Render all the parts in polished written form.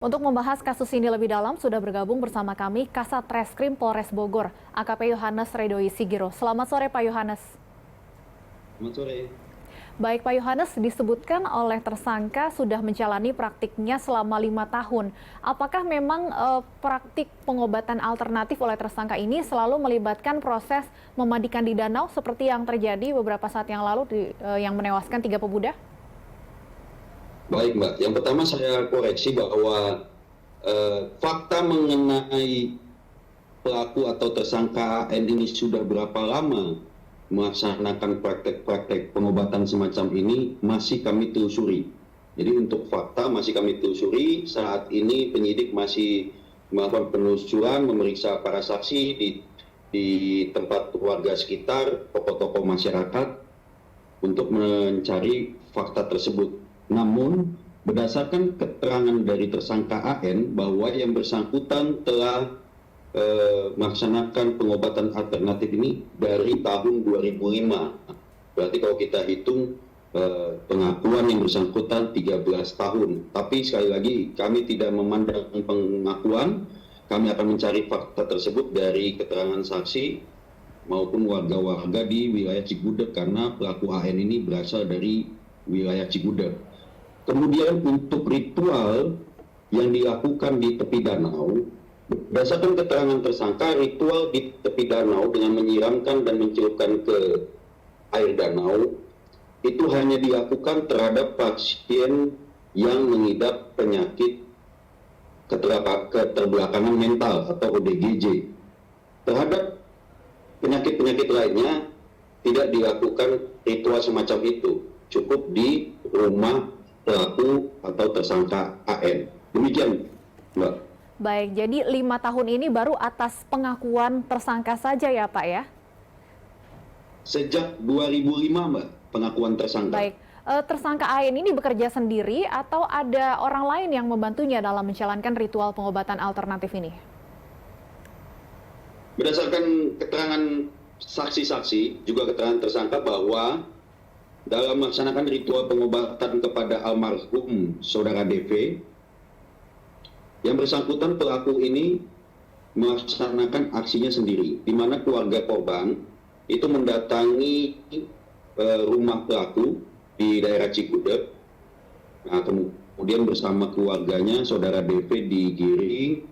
Untuk membahas kasus ini lebih dalam, sudah bergabung bersama kami Kasat Reskrim Polres Bogor, AKP Yohanes Redoi Sigiro. Selamat sore Pak Yohanes. Selamat sore. Baik Pak Yohanes, disebutkan oleh tersangka sudah menjalani praktiknya selama 5 tahun. Apakah memang praktik pengobatan alternatif oleh tersangka ini selalu melibatkan proses memandikan di danau seperti yang terjadi beberapa saat yang lalu yang menewaskan 3 pemuda? Baik Mbak, yang pertama saya koreksi bahwa fakta mengenai pelaku atau tersangka AN ini sudah berapa lama melaksanakan praktek-praktek pengobatan semacam ini masih kami telusuri. Jadi untuk fakta masih kami telusuri, saat ini penyidik masih melakukan penelusuran, memeriksa para saksi di tempat warga sekitar, tokoh-tokoh masyarakat untuk mencari fakta tersebut. Namun, berdasarkan keterangan dari tersangka AN bahwa yang bersangkutan telah melaksanakan pengobatan alternatif ini dari tahun 2005. Berarti kalau kita hitung pengakuan yang bersangkutan 13 tahun. Tapi sekali lagi kami tidak memandang pengakuan, kami akan mencari fakta tersebut dari keterangan saksi maupun warga-warga di wilayah Cigudeg karena pelaku AN ini berasal dari wilayah Cigudeg. Kemudian untuk ritual yang dilakukan di tepi danau, berdasarkan keterangan tersangka, ritual di tepi danau dengan menyiramkan dan mencelupkan ke air danau itu hanya dilakukan terhadap pasien yang mengidap penyakit keterbelakangan mental atau ODGJ. Terhadap penyakit-penyakit lainnya tidak dilakukan ritual semacam itu, cukup di rumah pelaku atau tersangka AN. Demikian, Mbak. Baik, jadi 5 tahun ini baru atas pengakuan tersangka saja ya Pak ya? Sejak 2005, Mbak, pengakuan tersangka. Baik, tersangka AN ini bekerja sendiri atau ada orang lain yang membantunya dalam menjalankan ritual pengobatan alternatif ini? Berdasarkan keterangan saksi-saksi, juga keterangan tersangka bahwa dalam melaksanakan ritual pengobatan kepada almarhum saudara DV, yang bersangkutan pelaku ini melaksanakan aksinya sendiri, di mana keluarga korban itu mendatangi rumah pelaku di daerah Cigudeg. Nah, kemudian bersama keluarganya saudara DV digiring,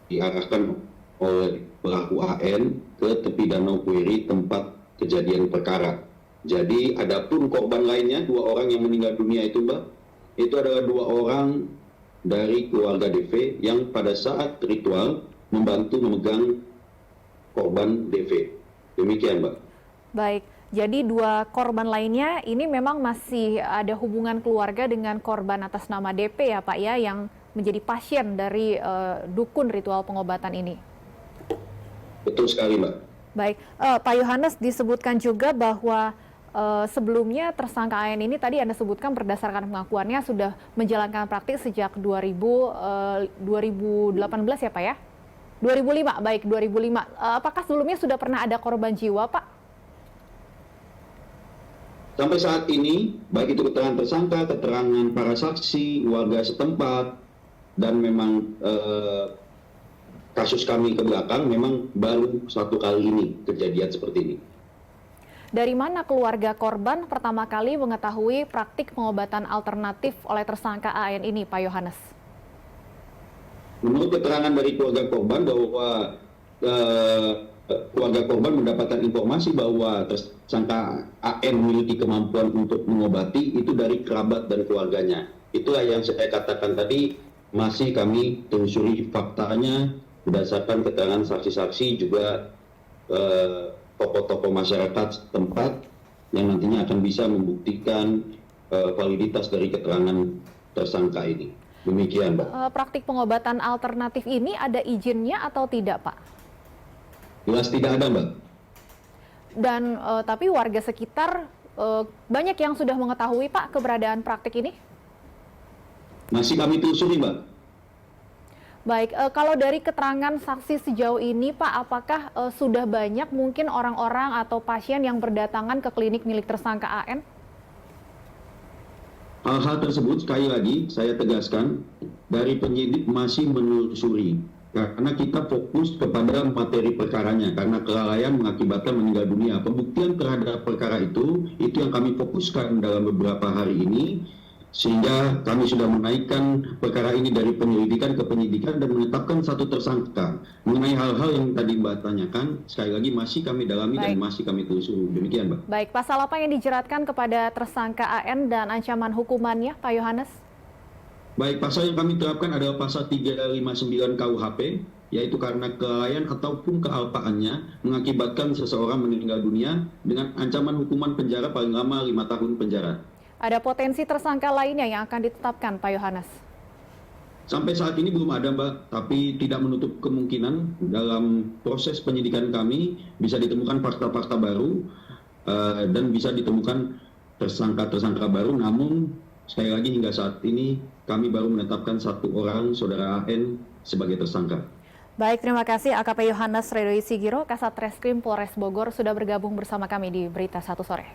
diarahkan oleh pelaku AN ke tepi Danau Kueri tempat kejadian perkara. Jadi adapun korban lainnya, 2 orang yang meninggal dunia itu Mbak, itu adalah 2 orang dari keluarga DV yang pada saat ritual membantu memegang korban DV. Demikian Mbak. Baik, jadi 2 korban lainnya ini memang masih ada hubungan keluarga dengan korban atas nama DP ya Pak ya, yang menjadi pasien dari dukun ritual pengobatan ini. Betul sekali Mbak. Baik, Pak Yohanes, disebutkan juga bahwa sebelumnya tersangka AN ini tadi Anda sebutkan berdasarkan pengakuannya sudah menjalankan praktik sejak 2018 ya Pak ya? 2005, baik 2005. Apakah sebelumnya sudah pernah ada korban jiwa Pak? Sampai saat ini, baik itu keterangan tersangka, keterangan para saksi, warga setempat, dan memang kasus kami ke belakang memang baru 1 kali ini kejadian seperti ini. Dari mana keluarga korban pertama kali mengetahui praktik pengobatan alternatif oleh tersangka AN ini, Pak Yohanes? Menurut keterangan dari keluarga korban bahwa keluarga korban mendapatkan informasi bahwa tersangka AN memiliki kemampuan untuk mengobati itu dari kerabat dan keluarganya. Itulah yang saya katakan tadi, masih kami telusuri faktanya berdasarkan keterangan saksi-saksi juga tokoh-tokoh masyarakat setempat yang nantinya akan bisa membuktikan validitas dari keterangan tersangka ini. Demikian, Mbak. Praktik pengobatan alternatif ini ada izinnya atau tidak, Pak? Jelas tidak ada, Mbak. Dan tapi warga sekitar banyak yang sudah mengetahui, Pak, keberadaan praktik ini? Masih kami telusuri, Mbak. Baik, kalau dari keterangan saksi sejauh ini, Pak, apakah sudah banyak mungkin orang-orang atau pasien yang berdatangan ke klinik milik tersangka AN? Hal-hal tersebut sekali lagi saya tegaskan dari penyidik masih menelusuri. Karena kita fokus kepada materi perkaranya, karena kelalaian mengakibatkan meninggal dunia. Pembuktian terhadap perkara itu yang kami fokuskan dalam beberapa hari ini, sehingga kami sudah menaikkan perkara ini dari penyelidikan ke penyidikan dan menetapkan satu tersangka. Mengenai hal-hal yang tadi Mbak tanyakan, sekali lagi masih kami dalami dan masih kami telusuri. Demikian, Mbak. Baik, pasal apa yang dijeratkan kepada tersangka AN dan ancaman hukumannya, Pak Yohanes? Baik, pasal yang kami terapkan adalah pasal 359 KUHP, yaitu karena kelalaian ataupun kealpaannya mengakibatkan seseorang meninggal dunia dengan ancaman hukuman penjara paling lama 5 tahun penjara. Ada potensi tersangka lainnya yang akan ditetapkan, Pak Yohanes? Sampai saat ini belum ada, Mbak, tapi tidak menutup kemungkinan dalam proses penyidikan kami bisa ditemukan fakta-fakta baru dan bisa ditemukan tersangka-tersangka baru, namun sekali lagi hingga saat ini kami baru menetapkan satu orang, Saudara AN, sebagai tersangka. Baik, terima kasih AKP Yohanes Ridhoi Sigiro, Kasat Reskrim Polres Bogor sudah bergabung bersama kami di Berita Satu Sore.